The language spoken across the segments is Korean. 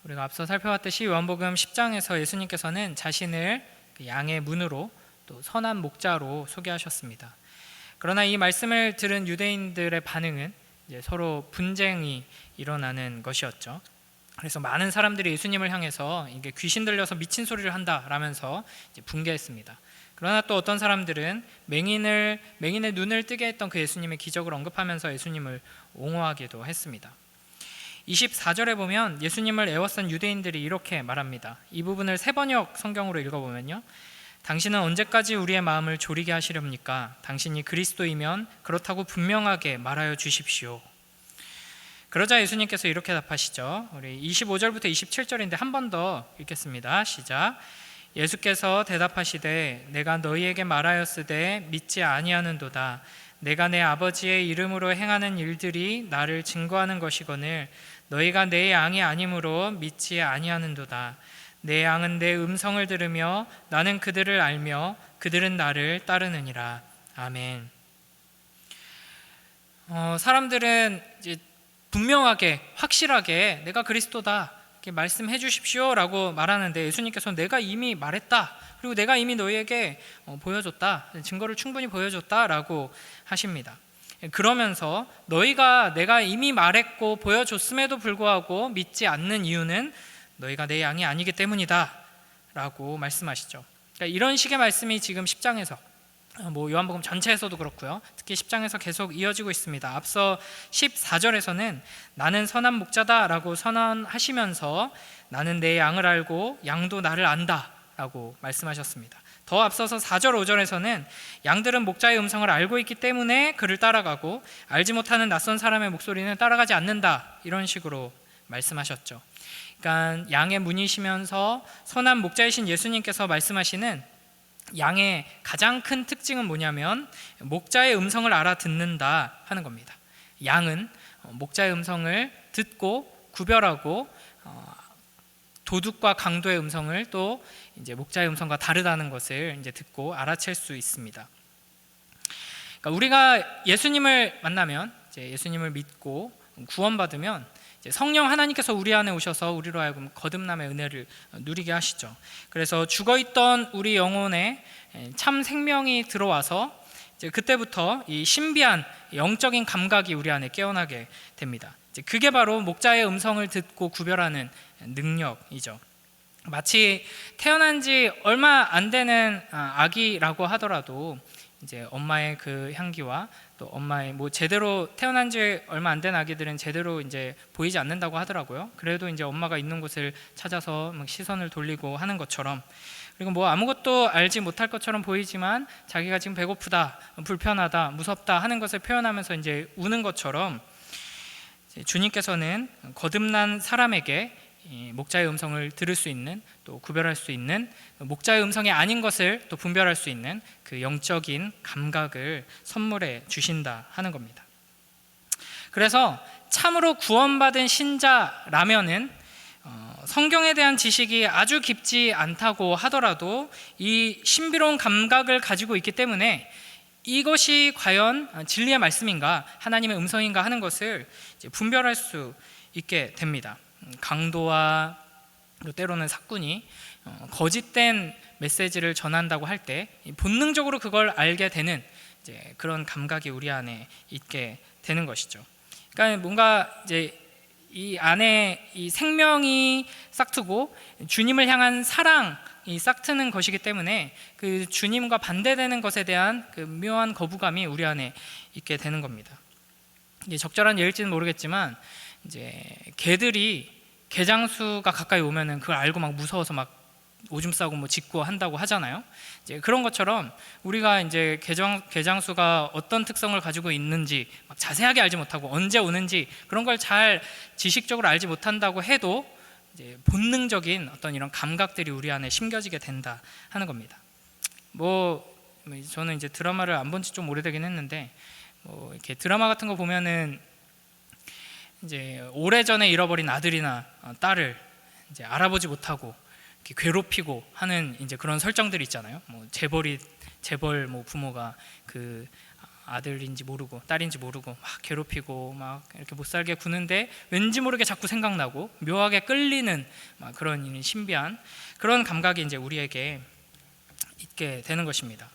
우리가 앞서 살펴봤듯이 요한복음 10장에서 예수님께서는 자신을 양의 문으로 또 선한 목자로 소개하셨습니다. 그러나 이 말씀을 들은 유대인들의 반응은 이제 서로 분쟁이 일어나는 것이었죠. 그래서 많은 사람들이 예수님을 향해서 이게 귀신 들려서 미친 소리를 한다라면서 이제 분개했습니다. 그러나 또 어떤 사람들은 맹인의 눈을 뜨게 했던 그 예수님의 기적을 언급하면서 예수님을 옹호하기도 했습니다. 24절에 보면 예수님을 애워싼 유대인들이 이렇게 말합니다. 이 부분을 세번역 성경으로 읽어보면요, 당신은 언제까지 우리의 마음을 졸이게 하시렵니까? 당신이 그리스도이면 그렇다고 분명하게 말하여 주십시오. 그러자 예수님께서 이렇게 답하시죠. 우리 25절부터 27절인데 한 번 더 읽겠습니다. 시작. 예수께서 대답하시되 내가 너희에게 말하였으되 믿지 아니하는도다. 내가 내 아버지의 이름으로 행하는 일들이 나를 증거하는 것이거늘 너희가 내 양이 아니므로 믿지 아니하는도다. 내 양은 내 음성을 들으며 나는 그들을 알며 그들은 나를 따르느니라. 아멘. 사람들은 이제 분명하게 확실하게 내가 그리스도다 이렇게 말씀해 주십시오 라고 말하는데 예수님께서는 내가 이미 말했다, 그리고 내가 이미 너희에게 보여줬다, 증거를 충분히 보여줬다 라고 하십니다. 그러면서 너희가 내가 이미 말했고 보여줬음에도 불구하고 믿지 않는 이유는 너희가 내 양이 아니기 때문이다 라고 말씀하시죠. 그러니까 이런 식의 말씀이 지금 10장에서 요한복음 전체에서도 그렇고요, 특히 10장에서 계속 이어지고 있습니다. 앞서 14절에서는 나는 선한 목자다 라고 선언하시면서 나는 내 양을 알고 양도 나를 안다 라고 말씀하셨습니다. 더 앞서서 4절 5절에서는 양들은 목자의 음성을 알고 있기 때문에 그를 따라가고 알지 못하는 낯선 사람의 목소리는 따라가지 않는다, 이런 식으로 말씀하셨죠. 그러니까 양의 문이시면서 선한 목자이신 예수님께서 말씀하시는 양의 가장 큰 특징은 뭐냐면 목자의 음성을 알아듣는다 하는 겁니다. 양은 목자의 음성을 듣고 구별하고 도둑과 강도의 음성을 또 이제 목자의 음성과 다르다는 것을 이제 듣고 알아챌 수 있습니다. 그러니까 우리가 예수님을 만나면, 이제 예수님을 믿고 구원받으면 이제 성령 하나님께서 우리 안에 오셔서 우리로 하여금 거듭남의 은혜를 누리게 하시죠. 그래서 죽어있던 우리 영혼에 참 생명이 들어와서 이제 그때부터 이 신비한 영적인 감각이 우리 안에 깨어나게 됩니다. 이제 그게 바로 목자의 음성을 듣고 구별하는 능력이죠. 마치 태어난 지 얼마 안 되는 아기라고 하더라도 이제 엄마의 그 향기와 또 엄마의 제대로 태어난 지 얼마 안 된 아기들은 제대로 이제 보이지 않는다고 하더라고요. 그래도 이제 엄마가 있는 곳을 찾아서 막 시선을 돌리고 하는 것처럼, 그리고 아무것도 알지 못할 것처럼 보이지만 자기가 지금 배고프다, 불편하다, 무섭다 하는 것을 표현하면서 이제 우는 것처럼 주님께서는 거듭난 사람에게 목자의 음성을 들을 수 있는, 또 구별할 수 있는, 목자의 음성이 아닌 것을 또 분별할 수 있는 그 영적인 감각을 선물해 주신다 하는 겁니다. 그래서 참으로 구원받은 신자라면은 성경에 대한 지식이 아주 깊지 않다고 하더라도 이 신비로운 감각을 가지고 있기 때문에 이것이 과연 진리의 말씀인가, 하나님의 음성인가 하는 것을 이제 분별할 수 있게 됩니다. 강도와 또 때로는 사꾼이 거짓된 메시지를 전한다고 할 때 본능적으로 그걸 알게 되는 이제 그런 감각이 우리 안에 있게 되는 것이죠. 그러니까 뭔가 이제 이 안에 이 생명이 싹트고 주님을 향한 사랑이 싹트는 것이기 때문에 그 주님과 반대되는 것에 대한 그 묘한 거부감이 우리 안에 있게 되는 겁니다. 이게 적절한 예일지는 모르겠지만 이제 개들이 개장수가 가까이 오면은 그걸 알고 막 무서워서 막 오줌 싸고 짖고 한다고 하잖아요. 이제 그런 것처럼 우리가 이제 개장수가 어떤 특성을 가지고 있는지 막 자세하게 알지 못하고 언제 오는지 그런 걸 잘 지식적으로 알지 못한다고 해도 이제 본능적인 어떤 이런 감각들이 우리 안에 심겨지게 된다 하는 겁니다. 저는 이제 드라마를 안 본 지 좀 오래되긴 했는데 이렇게 드라마 같은 거 보면은 이제 오래전에 잃어버린 아들이나 딸을 이제 알아보지 못하고 이렇게 괴롭히고 하는 이제 그런 설정들이 있잖아요. 재벌 부모가 그 아들인지 모르고 딸인지 모르고 막 괴롭히고 막 이렇게 못 살게 구는데 왠지 모르게 자꾸 생각나고 묘하게 끌리는 막 그런 신비한 그런 감각이 이제 우리에게 있게 되는 것입니다.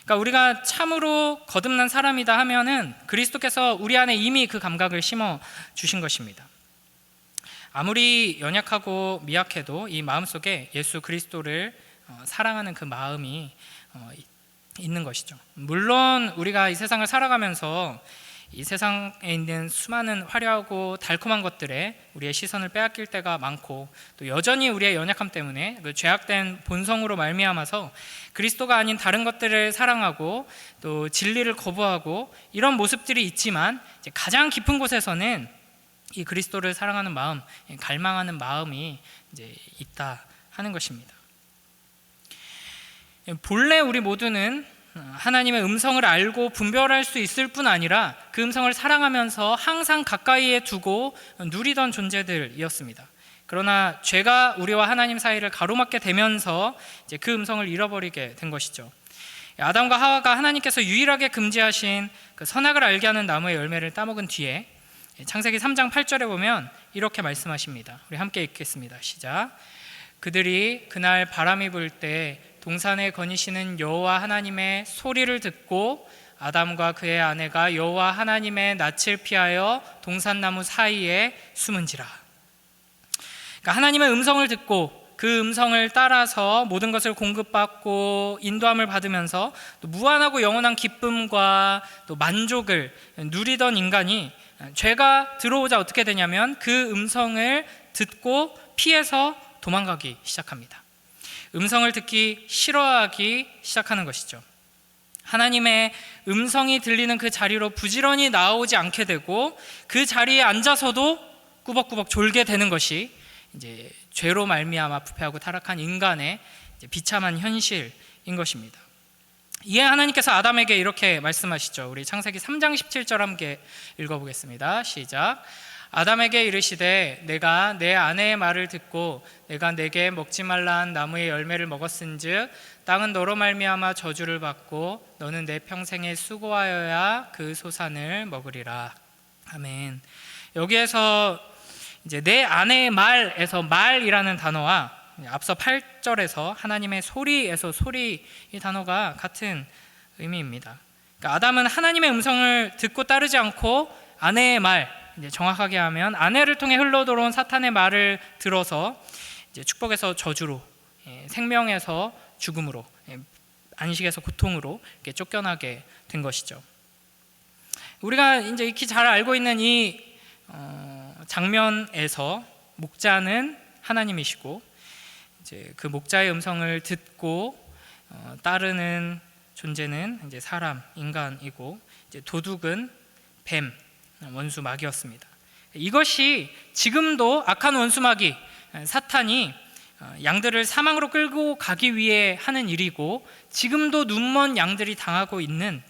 그러니까 우리가 참으로 거듭난 사람이다 하면은 그리스도께서 우리 안에 이미 그 감각을 심어 주신 것입니다. 아무리 연약하고 미약해도 이 마음속에 예수 그리스도를 사랑하는 그 마음이 있는 것이죠. 물론 우리가 이 세상을 살아가면서 이 세상에 있는 수많은 화려하고 달콤한 것들에 우리의 시선을 빼앗길 때가 많고 또 여전히 우리의 연약함 때문에 그 죄악된 본성으로 말미암아서 그리스도가 아닌 다른 것들을 사랑하고 또 진리를 거부하고 이런 모습들이 있지만 이제 가장 깊은 곳에서는 이 그리스도를 사랑하는 마음, 갈망하는 마음이 이제 있다 하는 것입니다. 본래 우리 모두는 하나님의 음성을 알고 분별할 수 있을 뿐 아니라 그 음성을 사랑하면서 항상 가까이에 두고 누리던 존재들이었습니다. 그러나 죄가 우리와 하나님 사이를 가로막게 되면서 이제 그 음성을 잃어버리게 된 것이죠. 아담과 하와가 하나님께서 유일하게 금지하신 그 선악을 알게 하는 나무의 열매를 따먹은 뒤에 창세기 3장 8절에 보면 이렇게 말씀하십니다. 우리 함께 읽겠습니다. 시작. 그들이 그날 바람이 불 때 동산에 거니시는 여호와 하나님의 소리를 듣고 아담과 그의 아내가 여호와 하나님의 낯을 피하여 동산나무 사이에 숨은지라. 그러니까 하나님의 음성을 듣고 그 음성을 따라서 모든 것을 공급받고 인도함을 받으면서 또 무한하고 영원한 기쁨과 또 만족을 누리던 인간이 죄가 들어오자 어떻게 되냐면 그 음성을 듣고 피해서 도망가기 시작합니다. 음성을 듣기 싫어하기 시작하는 것이죠. 하나님의 음성이 들리는 그 자리로 부지런히 나오지 않게 되고 그 자리에 앉아서도 꾸벅꾸벅 졸게 되는 것이 이제 죄로 말미암아 부패하고 타락한 인간의 이제 비참한 현실인 것입니다. 이에 하나님께서 아담에게 이렇게 말씀하시죠. 우리 창세기 3장 17절 함께 읽어보겠습니다. 시작. 아담에게 이르시되 내가 내 아내의 말을 듣고 내가 내게 먹지 말라 한 나무의 열매를 먹었은즉 땅은 너로 말미암아 저주를 받고 너는 내 평생에 수고하여야 그 소산을 먹으리라. 아멘. 여기에서 이제 내 아내의 말에서 말이라는 단어와 앞서 8절에서 하나님의 소리에서 소리 이 단어가 같은 의미입니다. 그러니까 아담은 하나님의 음성을 듣고 따르지 않고 아내의 말, 이제 정확하게 하면 아내를 통해 흘러들어온 사탄의 말을 들어서 이제 축복에서 저주로, 생명에서 죽음으로, 안식에서 고통으로 이렇게 쫓겨나게 된 것이죠. 우리가 이제 익히 잘 알고 있는 이 장면에서 목자는 하나님이시고 이제 그 목자의 음성을 듣고 따르는 존재는 이제 사람, 인간이고 이제 도둑은 뱀, 원수 마귀였습니다. 이것이 지금도 악한 원수 마귀 사탄이 양들을 사망으로 끌고 가기 위해 하는 일이고 지금도 눈먼 양들이 당하고 있는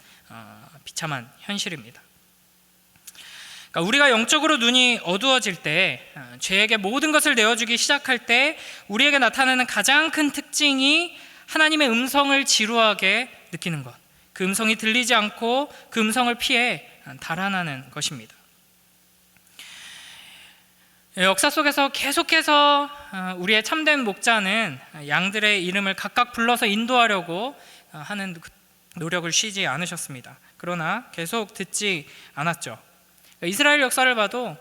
비참한 현실입니다. 그러니까 우리가 영적으로 눈이 어두워질 때, 죄에게 모든 것을 내어주기 시작할 때 우리에게 나타나는 가장 큰 특징이 하나님의 음성을 지루하게 느끼는 것, 그 음성이 들리지 않고 그 음성을 피해 달아나는 것입니다. 역사 속에서 계속해서 우리의 참된 목자는 양들의 이름을 각각 불러서 인도하려고 하는 노력을 쉬지 않으셨습니다. 그러나 계속 듣지 않았죠. 이스라엘 역사를 봐도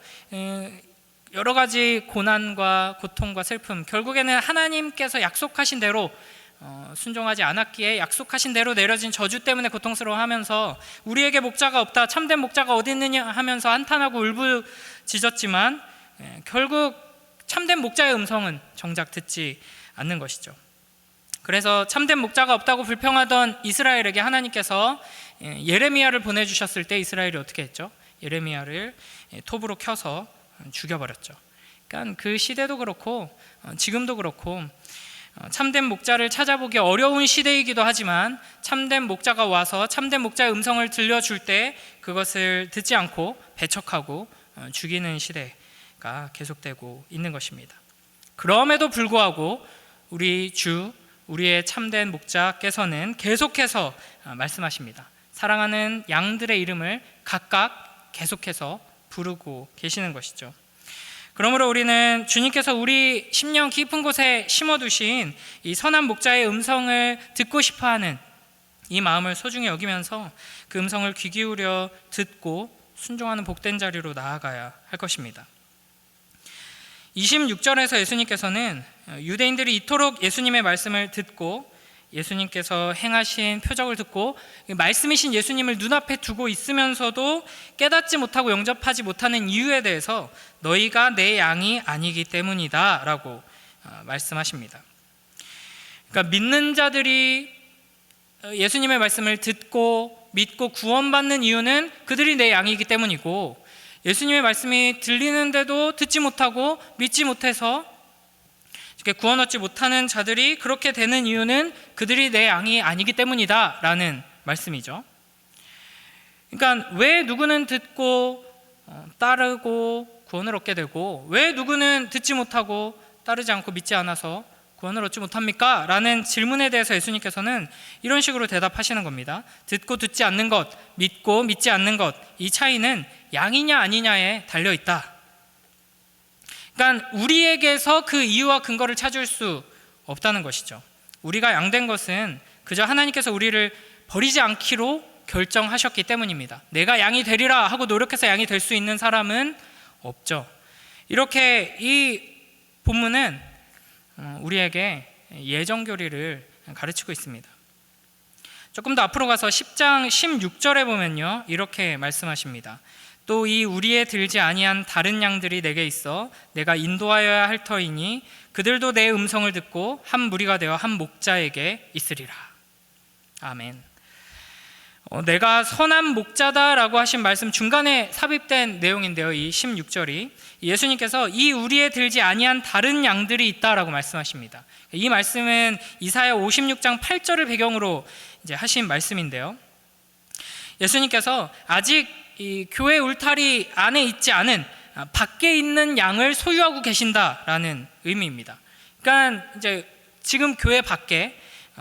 여러 가지 고난과 고통과 슬픔, 결국에는 하나님께서 약속하신 대로 순종하지 않았기에 약속하신 대로 내려진 저주 때문에 고통스러워하면서 우리에게 목자가 없다, 참된 목자가 어디 있느냐 하면서 한탄하고 울부짖었지만 결국 참된 목자의 음성은 정작 듣지 않는 것이죠. 그래서 참된 목자가 없다고 불평하던 이스라엘에게 하나님께서 예레미야를 보내주셨을 때 이스라엘이 어떻게 했죠? 예레미야를 톱으로 켜서 죽여버렸죠. 그러니까 그 시대도 그렇고 지금도 그렇고 참된 목자를 찾아보기 어려운 시대이기도 하지만 참된 목자가 와서 참된 목자의 음성을 들려줄 때 그것을 듣지 않고 배척하고 죽이는 시대가 계속되고 있는 것입니다. 그럼에도 불구하고 우리의 참된 목자께서는 계속해서 말씀하십니다. 사랑하는 양들의 이름을 각각 계속해서 부르고 계시는 것이죠. 그러므로 우리는 주님께서 우리 심령 깊은 곳에 심어두신 이 선한 목자의 음성을 듣고 싶어하는 이 마음을 소중히 여기면서 그 음성을 귀 기울여 듣고 순종하는 복된 자리로 나아가야 할 것입니다. 26절에서 예수님께서는 유대인들이 이토록 예수님의 말씀을 듣고 예수님께서 행하신 표적을 듣고 말씀이신 예수님을 눈앞에 두고 있으면서도 깨닫지 못하고 영접하지 못하는 이유에 대해서 너희가 내 양이 아니기 때문이다 라고 말씀하십니다. 그러니까 믿는 자들이 예수님의 말씀을 듣고 믿고 구원받는 이유는 그들이 내 양이기 때문이고, 예수님의 말씀이 들리는데도 듣지 못하고 믿지 못해서 구원 얻지 못하는 자들이 그렇게 되는 이유는 그들이 내 양이 아니기 때문이다 라는 말씀이죠. 그러니까 왜 누구는 듣고 따르고 구원을 얻게 되고 왜 누구는 듣지 못하고 따르지 않고 믿지 않아서 구원을 얻지 못합니까? 라는 질문에 대해서 예수님께서는 이런 식으로 대답하시는 겁니다. 듣고 듣지 않는 것, 믿고 믿지 않는 것, 이 차이는 양이냐 아니냐에 달려있다. 그러니까 우리에게서 그 이유와 근거를 찾을 수 없다는 것이죠. 우리가 양된 것은 그저 하나님께서 우리를 버리지 않기로 결정하셨기 때문입니다. 내가 양이 되리라 하고 노력해서 양이 될 수 있는 사람은 없죠. 이렇게 이 본문은 우리에게 예정교리를 가르치고 있습니다. 조금 더 앞으로 가서 10장 16절에 보면요, 이렇게 말씀하십니다. 또 이 우리에 들지 아니한 다른 양들이 내게 있어 내가 인도하여야 할 터이니 그들도 내 음성을 듣고 한 무리가 되어 한 목자에게 있으리라. 아멘. 내가 선한 목자다라고 하신 말씀 중간에 삽입된 내용인데요, 이 16절이 예수님께서 이 우리에 들지 아니한 다른 양들이 있다라고 말씀하십니다. 이 말씀은 이사야 56장 8절을 배경으로 이제 하신 말씀인데요, 예수님께서 아직 이 교회 울타리 안에 있지 않은 밖에 있는 양을 소유하고 계신다라는 의미입니다. 그러니까 이제 지금 교회 밖에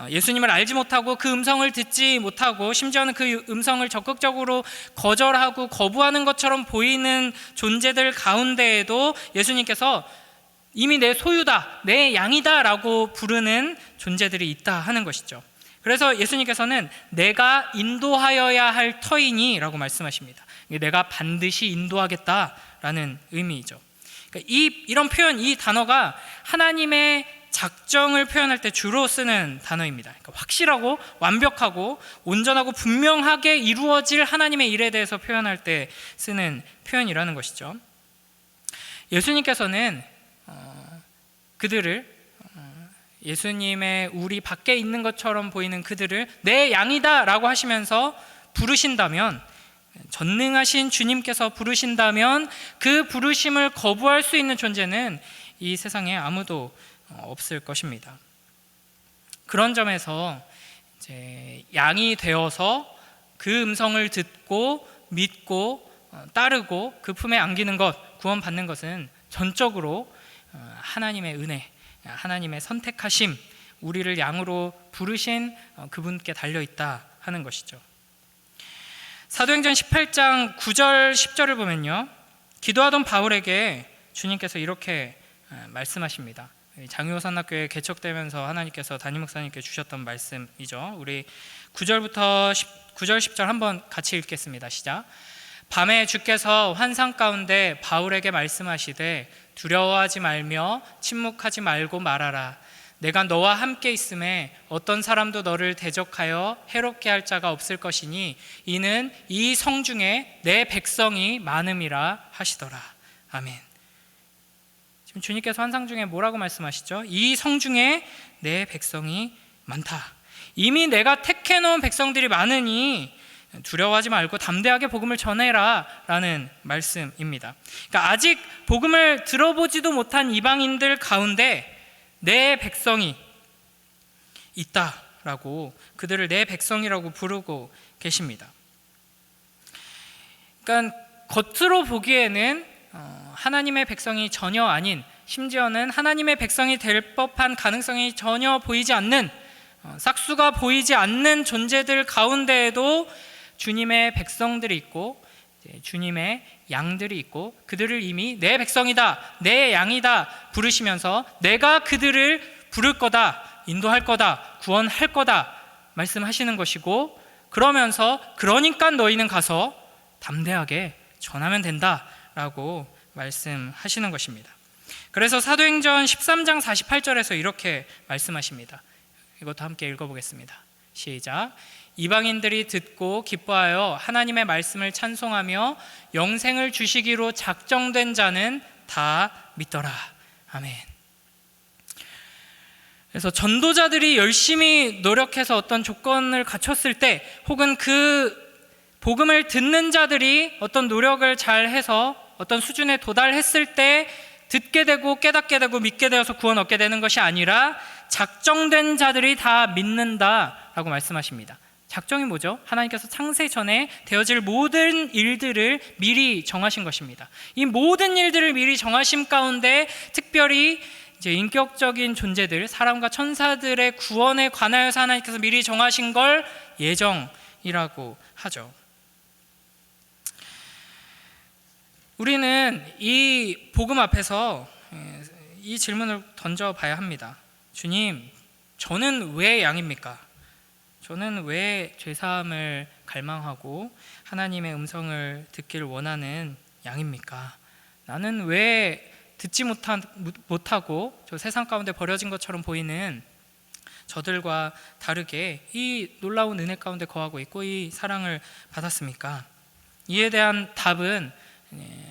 예수님을 알지 못하고 그 음성을 듣지 못하고 심지어는 그 음성을 적극적으로 거절하고 거부하는 것처럼 보이는 존재들 가운데에도 예수님께서 이미 내 소유다, 내 양이다 라고 부르는 존재들이 있다 하는 것이죠. 그래서 예수님께서는 내가 인도하여야 할 터이니 라고 말씀하십니다. 내가 반드시 인도하겠다라는 의미이죠. 그러니까 이런 표현, 이 단어가 하나님의 작정을 표현할 때 주로 쓰는 단어입니다. 그러니까 확실하고 완벽하고 온전하고 분명하게 이루어질 하나님의 일에 대해서 표현할 때 쓰는 표현이라는 것이죠. 예수님께서는 그들을 예수님의 우리 밖에 있는 것처럼 보이는 그들을 내 양이다 라고 하시면서 부르신다면, 전능하신 주님께서 부르신다면 그 부르심을 거부할 수 있는 존재는 이 세상에 아무도 없을 것입니다. 그런 점에서 이제 양이 되어서 그 음성을 듣고 믿고 따르고 그 품에 안기는 것, 구원받는 것은 전적으로 하나님의 은혜, 하나님의 선택하심, 우리를 양으로 부르신 그분께 달려있다 하는 것이죠. 사도행전 18장 9절 10절을 보면요, 기도하던 바울에게 주님께서 이렇게 말씀하십니다. 장유호산학교에 개척되면서 하나님께서 담임 목사님께 주셨던 말씀이죠. 우리 9절 10절 한번 같이 읽겠습니다. 시작. 밤에 주께서 환상 가운데 바울에게 말씀하시되 두려워하지 말며 침묵하지 말고 말하라. 내가 너와 함께 있음에 어떤 사람도 너를 대적하여 해롭게 할 자가 없을 것이니 이는 이 성중에 내 백성이 많음이라 하시더라. 아멘. 지금 주님께서 환상 중에 뭐라고 말씀하시죠? 이 성중에 내 백성이 많다. 이미 내가 택해 놓은 백성들이 많으니 두려워하지 말고 담대하게 복음을 전해라 라는 말씀입니다. 그러니까 아직 복음을 들어보지도 못한 이방인들 가운데 내 백성이 있다라고, 그들을 내 백성이라고 부르고 계십니다. 그러니까 겉으로 보기에는 하나님의 백성이 전혀 아닌, 심지어는 하나님의 백성이 될 법한 가능성이 전혀 보이지 않는, 싹수가 보이지 않는 존재들 가운데에도 주님의 백성들이 있고 주님의 양들이 있고 그들을 이미 내 백성이다, 내 양이다 부르시면서 내가 그들을 부를 거다, 인도할 거다, 구원할 거다 말씀하시는 것이고, 그러면서 그러니까 너희는 가서 담대하게 전하면 된다라고 말씀하시는 것입니다. 그래서 사도행전 13장 48절에서 이렇게 말씀하십니다. 이것도 함께 읽어보겠습니다. 시작. 이방인들이 듣고 기뻐하여 하나님의 말씀을 찬송하며 영생을 주시기로 작정된 자는 다 믿더라. 아멘. 그래서 전도자들이 열심히 노력해서 어떤 조건을 갖췄을 때, 혹은 그 복음을 듣는 자들이 어떤 노력을 잘 해서 어떤 수준에 도달했을 때 듣게 되고 깨닫게 되고 믿게 되어서 구원 얻게 되는 것이 아니라 작정된 자들이 다 믿는다라고 말씀하십니다. 작정이 뭐죠? 하나님께서 창세 전에 되어질 모든 일들을 미리 정하신 것입니다. 이 모든 일들을 미리 정하심 가운데 특별히 이제 인격적인 존재들, 사람과 천사들의 구원에 관하여서 하나님께서 미리 정하신 걸 예정이라고 하죠. 우리는 이 복음 앞에서 이 질문을 던져봐야 합니다. 주님, 저는 왜 양입니까? 저는 왜 죄사함을 갈망하고 하나님의 음성을 듣기를 원하는 양입니까? 나는 왜 듣지 못하고 저 세상 가운데 버려진 것처럼 보이는 저들과 다르게 이 놀라운 은혜 가운데 거하고 있고 이 사랑을 받았습니까? 이에 대한 답은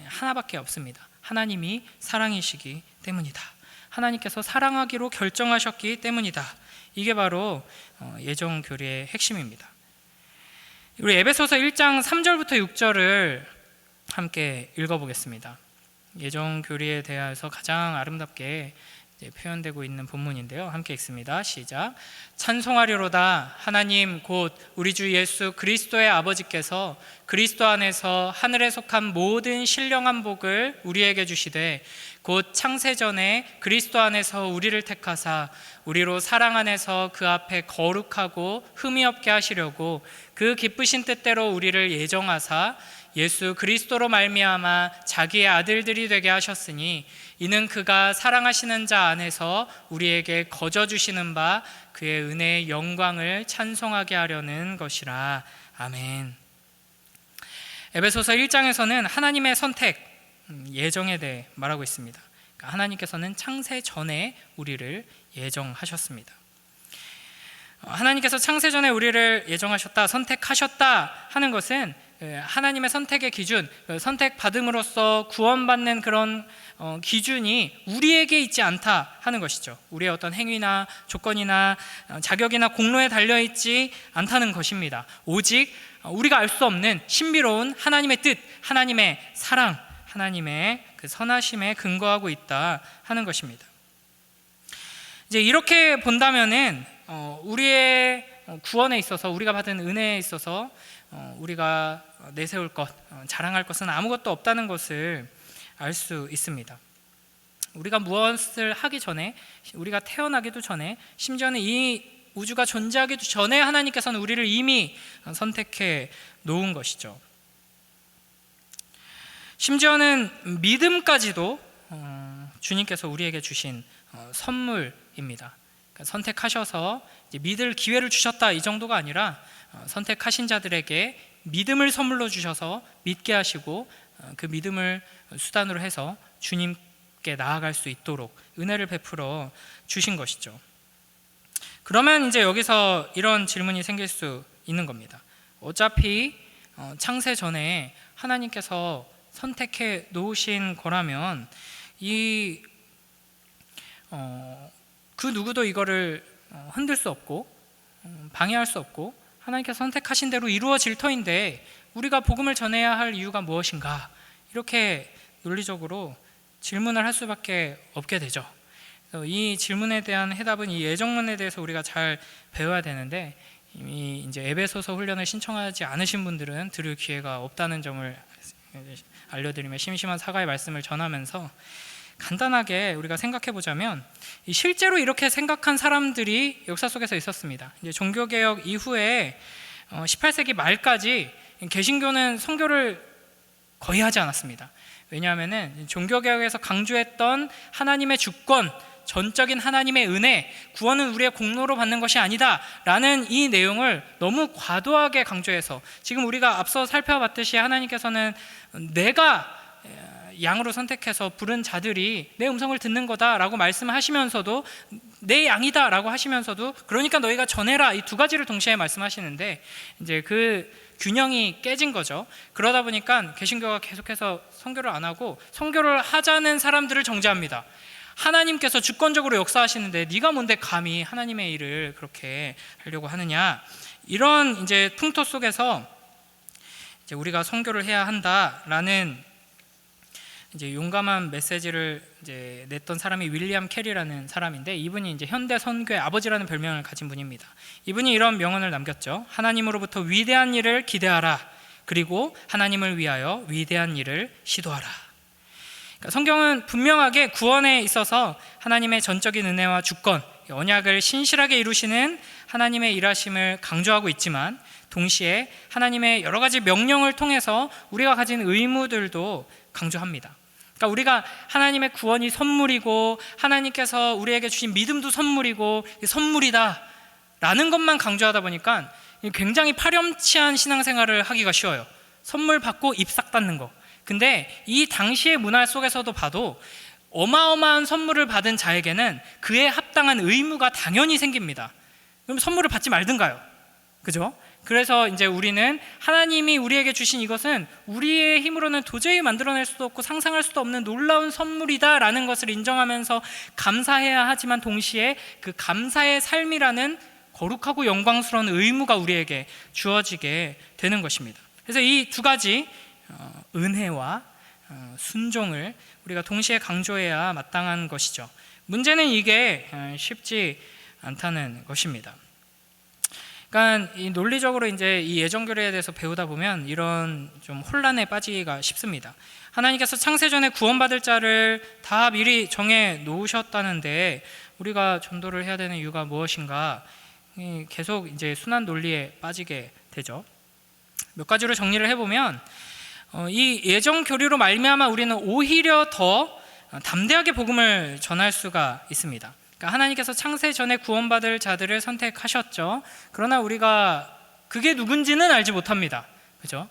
하나밖에 없습니다. 하나님이 사랑이시기 때문이다. 하나님께서 사랑하기로 결정하셨기 때문이다. 이게 바로 예정 교리의 핵심입니다. 우리 에베소서 1장 3절부터 6절을 함께 읽어보겠습니다. 예정 교리에 대해서 가장 아름답게 표현되고 있는 본문인데요. 함께 읽습니다. 시작. 찬송하리로다. 하나님 곧 우리 주 예수 그리스도의 아버지께서 그리스도 안에서 하늘에 속한 모든 신령한 복을 우리에게 주시되 곧 창세전에 그리스도 안에서 우리를 택하사 우리로 사랑 안에서 그 앞에 거룩하고 흠이 없게 하시려고 그 기쁘신 뜻대로 우리를 예정하사 예수 그리스도로 말미암아 자기의 아들들이 되게 하셨으니 이는 그가 사랑하시는 자 안에서 우리에게 거저 주시는 바 그의 은혜의 영광을 찬송하게 하려는 것이라. 아멘. 에베소서 1장에서는 하나님의 선택, 예정에 대해 말하고 있습니다. 그러니까 하나님께서는 창세 전에 우리를 예정하셨습니다. 하나님께서 창세 전에 우리를 예정하셨다, 선택하셨다 하는 것은 하나님의 선택의 기준, 선택받음으로써 구원받는 그런 기준이 우리에게 있지 않다 하는 것이죠. 우리의 어떤 행위나 조건이나 자격이나 공로에 달려있지 않다는 것입니다. 오직 우리가 알 수 없는 신비로운 하나님의 뜻, 하나님의 사랑, 하나님의 그 선하심에 근거하고 있다 하는 것입니다. 이제 이렇게 본다면은 우리의 구원에 있어서, 우리가 받은 은혜에 있어서 우리가 내세울 것, 자랑할 것은 아무것도 없다는 것을 알 수 있습니다. 우리가 무엇을 하기 전에, 우리가 태어나기도 전에, 심지어는 이 우주가 존재하기도 전에 하나님께서는 우리를 이미 선택해 놓은 것이죠. 심지어는 믿음까지도 주님께서 우리에게 주신 선물입니다. 그러니까 선택하셔서 이제 믿을 기회를 주셨다, 이 정도가 아니라 선택하신 자들에게 믿음을 선물로 주셔서 믿게 하시고 그 믿음을 수단으로 해서 주님께 나아갈 수 있도록 은혜를 베풀어 주신 것이죠. 그러면 이제 여기서 이런 질문이 생길 수 있는 겁니다. 어차피 창세 전에 하나님께서 선택해 놓으신 거라면 그 누구도 이거를 흔들 수 없고 방해할 수 없고 하나님께서 선택하신 대로 이루어질 터인데 우리가 복음을 전해야 할 이유가 무엇인가, 이렇게 논리적으로 질문을 할 수밖에 없게 되죠. 이 질문에 대한 해답은 이 예정론에 대해서 우리가 잘 배워야 되는데, 이미 이제 에베소서 훈련을 신청하지 않으신 분들은 들을 기회가 없다는 점을 알려드리며 심심한 사과의 말씀을 전하면서 간단하게 우리가 생각해 보자면, 실제로 이렇게 생각한 사람들이 역사 속에서 있었습니다. 이제 종교개혁 이후에 18세기 말까지 개신교는 선교를 거의 하지 않았습니다. 왜냐하면 종교개혁에서 강조했던 하나님의 주권, 전적인 하나님의 은혜, 구원은 우리의 공로로 받는 것이 아니다 라는 이 내용을 너무 과도하게 강조해서, 지금 우리가 앞서 살펴봤듯이 하나님께서는 내가 양으로 선택해서 부른 자들이 내 음성을 듣는 거다라고 말씀하시면서도, 내 양이다 라고 하시면서도 그러니까 너희가 전해라, 이 두 가지를 동시에 말씀하시는데 이제 그 균형이 깨진 거죠. 그러다 보니까 개신교가 계속해서 선교를 안 하고 선교를 하자는 사람들을 정죄합니다. 하나님께서 주권적으로 역사하시는데 네가 뭔데 감히 하나님의 일을 그렇게 하려고 하느냐, 이런 이제 풍토 속에서 이제 우리가 선교를 해야 한다라는 이제 용감한 메시지를 이제 냈던 사람이 윌리엄 캐리라는 사람인데, 이분이 이제 현대 선교의 아버지라는 별명을 가진 분입니다. 이분이 이런 명언을 남겼죠. 하나님으로부터 위대한 일을 기대하라. 그리고 하나님을 위하여 위대한 일을 시도하라. 그러니까 성경은 분명하게 구원에 있어서 하나님의 전적인 은혜와 주권, 언약을 신실하게 이루시는 하나님의 일하심을 강조하고 있지만, 동시에 하나님의 여러 가지 명령을 통해서 우리가 가진 의무들도 강조합니다. 그러니까 우리가 하나님의 구원이 선물이고 하나님께서 우리에게 주신 믿음도 선물이고 선물이다 라는 것만 강조하다 보니까 굉장히 파렴치한 신앙생활을 하기가 쉬워요. 선물 받고 입 싹 닫는 거. 근데 이 당시의 문화 속에서도 봐도 어마어마한 선물을 받은 자에게는 그에 합당한 의무가 당연히 생깁니다. 그럼 선물을 받지 말든가요? 그죠? 그래서 이제 우리는 하나님이 우리에게 주신 이것은 우리의 힘으로는 도저히 만들어낼 수도 없고 상상할 수도 없는 놀라운 선물이다라는 것을 인정하면서 감사해야 하지만, 동시에 그 감사의 삶이라는 거룩하고 영광스러운 의무가 우리에게 주어지게 되는 것입니다. 그래서 이 두 가지 은혜와 순종을 우리가 동시에 강조해야 마땅한 것이죠. 문제는 이게 쉽지 않다는 것입니다. 그러니까 이 논리적으로 이제 이 예정교리에 대해서 배우다 보면 이런 좀 혼란에 빠지기가 쉽습니다. 하나님께서 창세전에 구원받을 자를 다 미리 정해 놓으셨다는데 우리가 전도를 해야 되는 이유가 무엇인가? 계속 이제 순환 논리에 빠지게 되죠. 몇 가지로 정리를 해보면, 이 예정 교리로 말미암아 우리는 오히려 더 담대하게 복음을 전할 수가 있습니다. 그러니까 하나님께서 창세 전에 구원받을 자들을 선택하셨죠. 그러나 우리가 그게 누군지는 알지 못합니다. 그죠?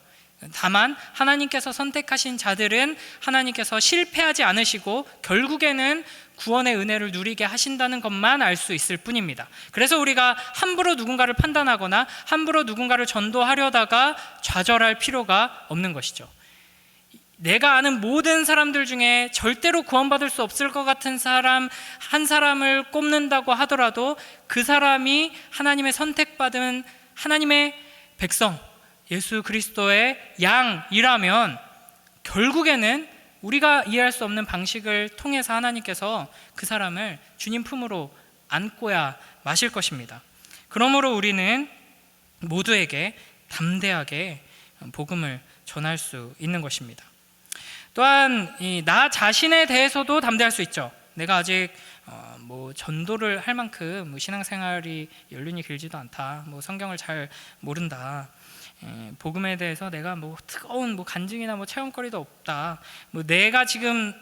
다만 하나님께서 선택하신 자들은 하나님께서 실패하지 않으시고 결국에는 구원의 은혜를 누리게 하신다는 것만 알 수 있을 뿐입니다. 그래서 우리가 함부로 누군가를 판단하거나 함부로 누군가를 전도하려다가 좌절할 필요가 없는 것이죠. 내가 아는 모든 사람들 중에 절대로 구원받을 수 없을 것 같은 사람 한 사람을 꼽는다고 하더라도 그 사람이 하나님의 선택받은 하나님의 백성, 예수 그리스도의 양이라면 결국에는 우리가 이해할 수 없는 방식을 통해서 하나님께서 그 사람을 주님 품으로 안고야 마실 것입니다. 그러므로 우리는 모두에게 담대하게 복음을 전할 수 있는 것입니다. 또한 나 자신에 대해서도 담대할 수 있죠. 내가 아직 전도를 할 만큼 신앙생활이 연륜이 길지도 않다, 성경을 잘 모른다, 복음에 대해서 내가 뜨거운 간증이나 체험거리도 없다, 내가 지금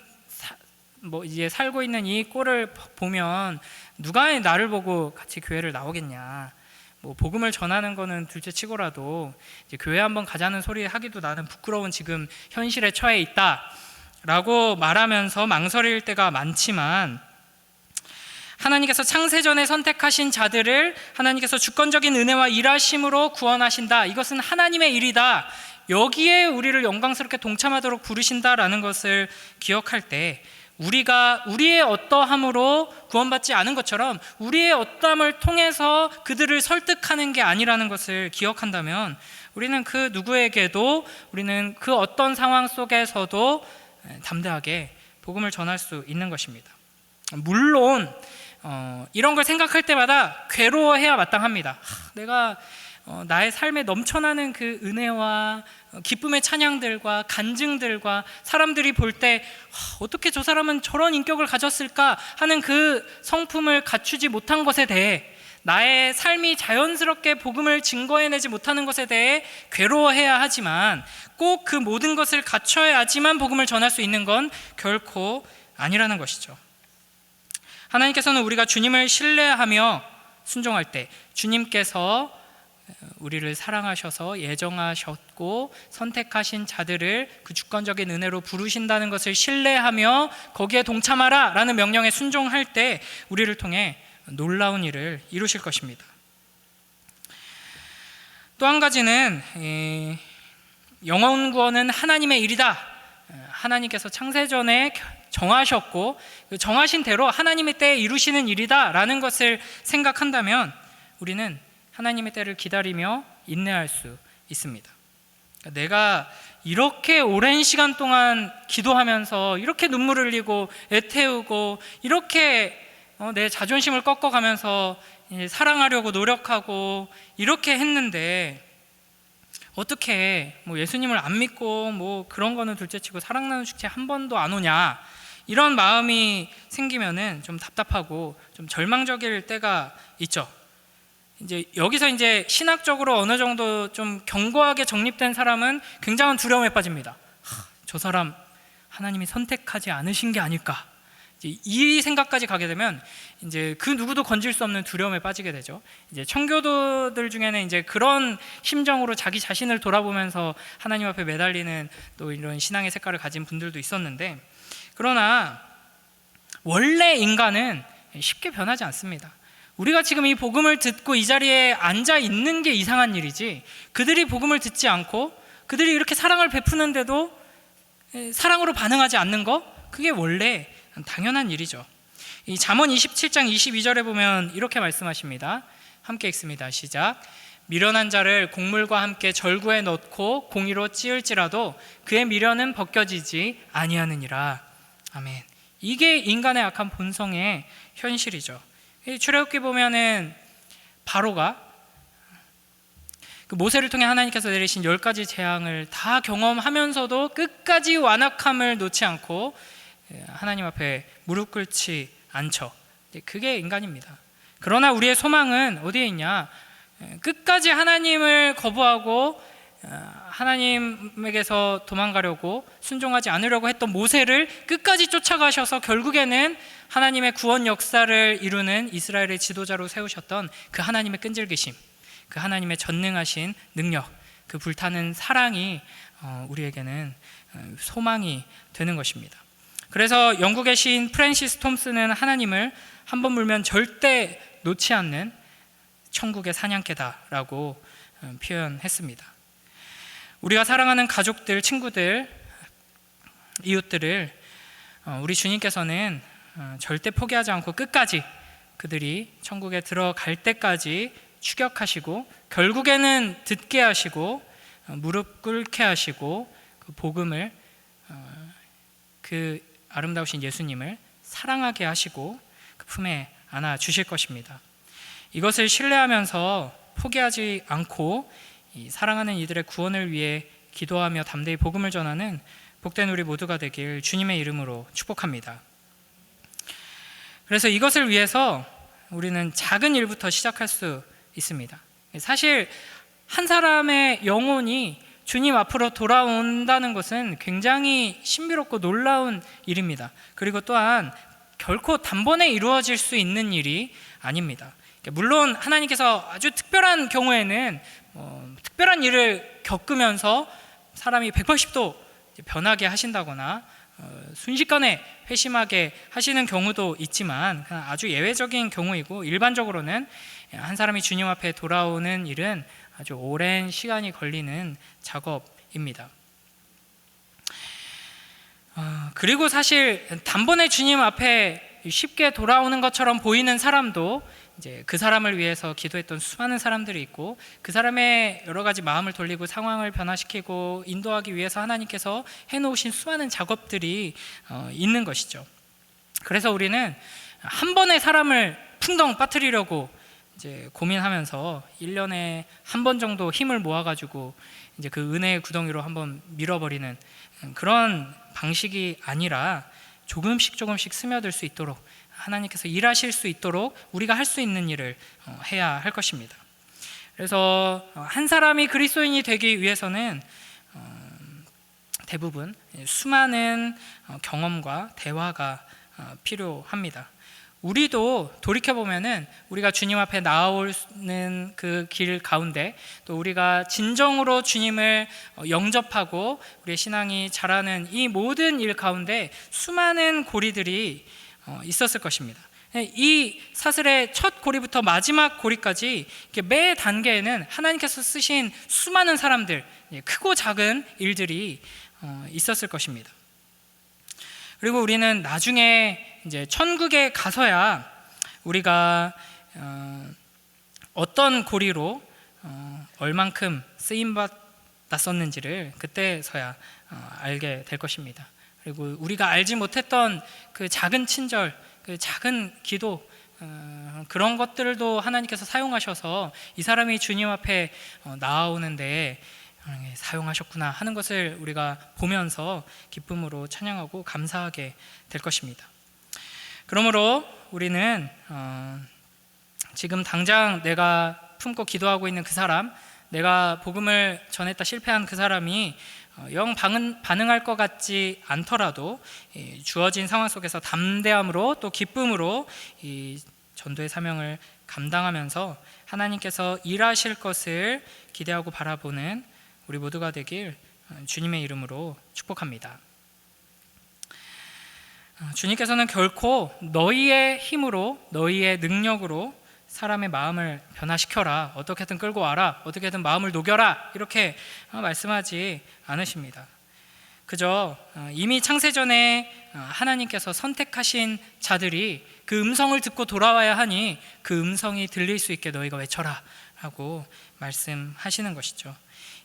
이제 살고 있는 이 꼴을 보면 누가 나를 보고 같이 교회를 나오겠냐, 복음을 전하는 거는 둘째 치고라도 이제 교회 한번 가자는 소리 하기도 나는 부끄러운 지금 현실에 처해 있다 라고 말하면서 망설일 때가 많지만, 하나님께서 창세전에 선택하신 자들을 하나님께서 주권적인 은혜와 일하심으로 구원하신다, 이것은 하나님의 일이다, 여기에 우리를 영광스럽게 동참하도록 부르신다라는 것을 기억할 때, 우리가 우리의 어떠함으로 구원받지 않은 것처럼 우리의 어떠함을 통해서 그들을 설득하는 게 아니라는 것을 기억한다면, 우리는 그 누구에게도, 우리는 그 어떤 상황 속에서도 담대하게 복음을 전할 수 있는 것입니다. 물론 이런 걸 생각할 때마다 괴로워해야 마땅합니다. 내가 나의 삶에 넘쳐나는 그 은혜와 기쁨의 찬양들과 간증들과 사람들이 볼 때 어떻게 저 사람은 저런 인격을 가졌을까 하는 그 성품을 갖추지 못한 것에 대해 나의 삶이 자연스럽게 복음을 증거해내지 못하는 것에 대해 괴로워해야 하지만 꼭 그 모든 것을 갖춰야지만 복음을 전할 수 있는 건 결코 아니라는 것이죠. 하나님께서는 우리가 주님을 신뢰하며 순종할 때 주님께서 우리를 사랑하셔서 예정하셨고 선택하신 자들을 그 주권적인 은혜로 부르신다는 것을 신뢰하며 거기에 동참하라 라는 명령에 순종할 때 우리를 통해 놀라운 일을 이루실 것입니다. 또 한 가지는 영원 구원은 하나님의 일이다. 하나님께서 창세전에 정하셨고 정하신 대로 하나님의 때에 이루시는 일이다 라는 것을 생각한다면 우리는 하나님의 때를 기다리며 인내할 수 있습니다. 내가 이렇게 오랜 시간 동안 기도하면서 이렇게 눈물을 흘리고 애태우고 이렇게 내 자존심을 꺾어가면서 사랑하려고 노력하고 이렇게 했는데 어떻게 예수님을 안 믿고 그런 거는 둘째치고 사랑 나누는 축제 한 번도 안 오냐, 이런 마음이 생기면은 좀 답답하고 좀 절망적일 때가 있죠. 여기서 신학적으로 어느 정도 좀 견고하게 정립된 사람은 굉장한 두려움에 빠집니다. 저 사람 하나님이 선택하지 않으신 게 아닐까, 이 생각까지 가게 되면 그 누구도 건질 수 없는 두려움에 빠지게 되죠. 청교도들 중에는 그런 심정으로 자기 자신을 돌아보면서 하나님 앞에 매달리는 또 이런 신앙의 색깔을 가진 분들도 있었는데, 그러나 원래 인간은 쉽게 변하지 않습니다. 우리가 지금 이 복음을 듣고 이 자리에 앉아 있는 게 이상한 일이지, 그들이 복음을 듣지 않고 그들이 이렇게 사랑을 베푸는데도 사랑으로 반응하지 않는 거, 그게 원래 당연한 일이죠. 이 잠언 27장 22절에 보면 이렇게 말씀하십니다. 함께 읽습니다. 시작. 미련한 자를 곡물과 함께 절구에 넣고 공의로 찌을지라도 그의 미련은 벗겨지지 아니하느니라. 아멘. 이게 인간의 악한 본성의 현실이죠. 출애굽기 보면은 바로가 그 모세를 통해 하나님께서 내리신 10가지 재앙을 다 경험하면서도 끝까지 완악함을 놓지 않고 하나님 앞에 무릎 꿇지 않죠. 그게 인간입니다. 그러나 우리의 소망은 어디에 있냐? 끝까지 하나님을 거부하고 하나님에게서 도망가려고 순종하지 않으려고 했던 모세를 끝까지 쫓아가셔서 결국에는 하나님의 구원 역사를 이루는 이스라엘의 지도자로 세우셨던 그 하나님의 끈질기심, 그 하나님의 전능하신 능력, 그 불타는 사랑이 우리에게는 소망이 되는 것입니다. 그래서 영국의 시인 프랜시스 톰슨은 하나님을 한 번 물면 절대 놓지 않는 천국의 사냥개다라고 표현했습니다. 우리가 사랑하는 가족들, 친구들, 이웃들을 우리 주님께서는 절대 포기하지 않고 끝까지 그들이 천국에 들어갈 때까지 추격하시고 결국에는 듣게 하시고 무릎 꿇게 하시고 그 복음을, 그 아름다우신 예수님을 사랑하게 하시고 그 품에 안아 주실 것입니다. 이것을 신뢰하면서 포기하지 않고 이 사랑하는 이들의 구원을 위해 기도하며 담대히 복음을 전하는 복된 우리 모두가 되길 주님의 이름으로 축복합니다. 그래서 이것을 위해서 우리는 작은 일부터 시작할 수 있습니다. 사실 한 사람의 영혼이 주님 앞으로 돌아온다는 것은 굉장히 신비롭고 놀라운 일입니다. 그리고 또한 결코 단번에 이루어질 수 있는 일이 아닙니다. 물론 하나님께서 아주 특별한 경우에는 특별한 일을 겪으면서 사람이 180도 변하게 하신다거나 순식간에 회심하게 하시는 경우도 있지만 아주 예외적인 경우이고, 일반적으로는 한 사람이 주님 앞에 돌아오는 일은 아주 오랜 시간이 걸리는 작업입니다. 그리고 사실 단번에 주님 앞에 쉽게 돌아오는 것처럼 보이는 사람도 이제 그 사람을 위해서 기도했던 수많은 사람들이 있고, 그 사람의 여러 가지 마음을 돌리고 상황을 변화시키고 인도하기 위해서 하나님께서 해놓으신 수많은 작업들이 있는 것이죠. 그래서 우리는 한 번에 사람을 풍덩 빠뜨리려고 이제 고민하면서 1년에 한 번 정도 힘을 모아가지고 이제 그 은혜의 구덩이로 한번 밀어버리는 그런 방식이 아니라 조금씩 스며들 수 있도록 하나님께서 일하실 수 있도록 우리가 할 수 있는 일을 해야 할 것입니다. 그래서 한 사람이 그리스도인이 되기 위해서는 대부분 수많은 경험과 대화가 필요합니다. 우리도 돌이켜보면은 우리가 주님 앞에 나아오는 그 길 가운데, 또 우리가 진정으로 주님을 영접하고 우리의 신앙이 자라는 이 모든 일 가운데 수많은 고리들이 있었을 것입니다. 이 사슬의 첫 고리부터 마지막 고리까지 매 단계에는 하나님께서 쓰신 수많은 사람들, 크고 작은 일들이 있었을 것입니다. 그리고 우리는 나중에 이제 천국에 가서야 우리가 어떤 고리로 얼만큼 쓰임 받았었는지를 그때서야 알게 될 것입니다. 그리고 우리가 알지 못했던 그 작은 친절, 그 작은 기도, 그런 것들도 하나님께서 사용하셔서 이 사람이 주님 앞에 나아오는데 사용하셨구나 하는 것을 우리가 보면서 기쁨으로 찬양하고 감사하게 될 것입니다. 그러므로 우리는 지금 당장 내가 품고 기도하고 있는 그 사람, 내가 복음을 전했다 실패한 그 사람이 영 반응할 것 같지 않더라도 주어진 상황 속에서 담대함으로 또 기쁨으로 이 전도의 사명을 감당하면서 하나님께서 일하실 것을 기대하고 바라보는 우리 모두가 되길 주님의 이름으로 축복합니다. 주님께서는 결코 너희의 힘으로, 너희의 능력으로 사람의 마음을 변화시켜라, 어떻게든 끌고 와라, 어떻게든 마음을 녹여라, 이렇게 말씀하지 않으십니다. 그저 이미 창세전에 하나님께서 선택하신 자들이 그 음성을 듣고 돌아와야 하니 그 음성이 들릴 수 있게 너희가 외쳐라 라고 말씀하시는 것이죠.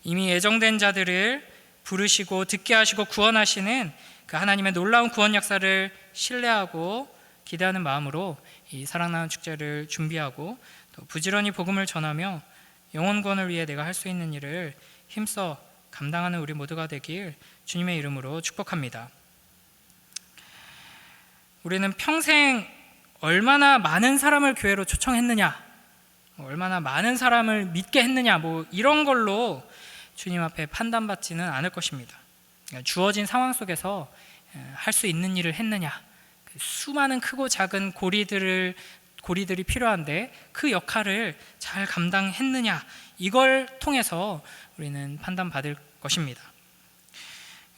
이미 예정된 자들을 부르시고 듣게 하시고 구원하시는 그 하나님의 놀라운 구원 역사를 신뢰하고 기대하는 마음으로 이 사랑나는 축제를 준비하고 또 부지런히 복음을 전하며 영혼 구원을 위해 내가 할 수 있는 일을 힘써 감당하는 우리 모두가 되길 주님의 이름으로 축복합니다. 우리는 평생 얼마나 많은 사람을 교회로 초청했느냐, 얼마나 많은 사람을 믿게 했느냐, 이런 걸로 주님 앞에 판단받지는 않을 것입니다. 주어진 상황 속에서 할 수 있는 일을 했느냐, 수많은 크고 작은 고리들이 필요한데 그 역할을 잘 감당했느냐, 이걸 통해서 우리는 판단받을 것입니다.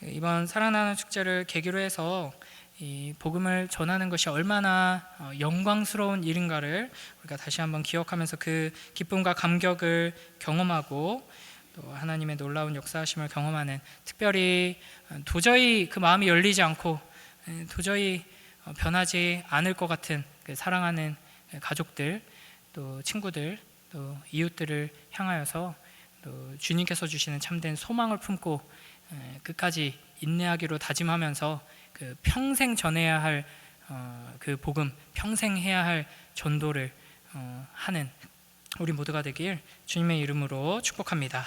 이번 사랑나는 축제를 계기로 해서 이 복음을 전하는 것이 얼마나 영광스러운 일인가를 우리가 다시 한번 기억하면서 그 기쁨과 감격을 경험하고 또 하나님의 놀라운 역사하심을 경험하는, 특별히 도저히 그 마음이 열리지 않고 도저히 변하지 않을 것 같은 그 사랑하는 가족들, 또 친구들, 또 이웃들을 향하여서 또 주님께서 주시는 참된 소망을 품고 끝까지 인내하기로 다짐하면서 그 평생 전해야 할 그 복음, 평생 해야 할 전도를 하는 우리 모두가 되길 주님의 이름으로 축복합니다.